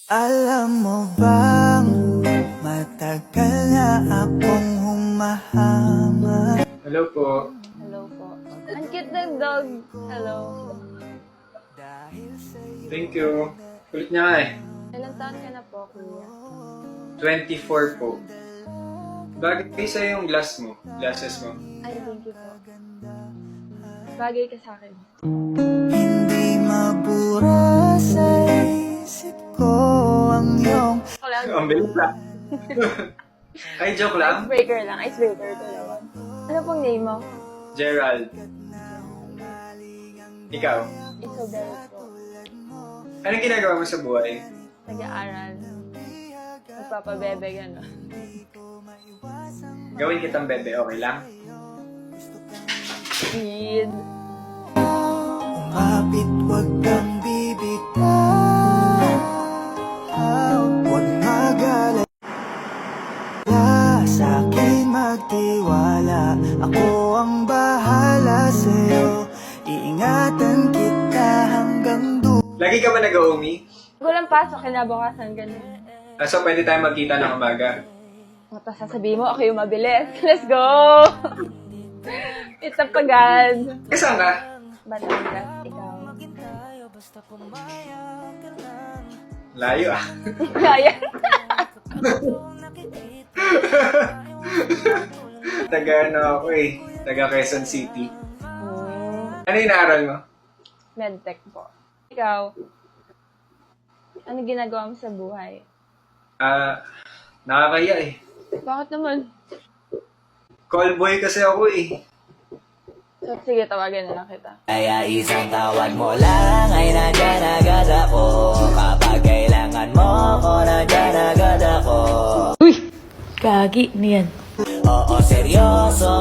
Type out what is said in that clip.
Alam mo bang matagal na akong humahanga. Hello po. Hello po. Ang cute ng dog. Hello. Thank you. Kulit niya nga eh. Ilang taon ka na po, kuya? 24 po. Bagay sa'yo yung glasses mo. Ay, thank you po. Bagay ka sa akin. Hindi mabura sa isip ko ang iyong Ako lang. Ang bilis lang. Ay, joke lang. Icebreaker lang. Icebreaker ko naman. Ano pong name mo? Gerald. Ikaw? Isabel po. Anong ginagawa mo sa buhay? Nag-aaral. Magpapabebe, gano'n. Gawin kitang bebe, okay lang? Kid. umapit, wag kang bibitaw. Huwag magalala, sa akin magtiwala. Ako ang bahala sa'yo, iingatan kita hanggang dulo. Lagi ka ba nag-uumi? Walang pasok, kinabukasan, gano'n. So, pwede tayo magkita ng umaga. Tapos sasabihin mo, ako yung mabilis. Let's go! Itapagad. Saan ka? Batangas, ikaw. Layo ah. Kaya. Taga ano ako eh. Taga Quezon City. Ano yung inaaral mo? Medtech po. Ikaw, ano ginagawa mo sa buhay? Nakakaya eh. Bakit naman? Callboy kasi ako eh. So, sige, tawagan na lang kita. Kaya isang tawad mo lang ay nandyan agad ako. Kapag kailangan mo ko, nandyan agad ako. Gagi, niyan. Oo, seryoso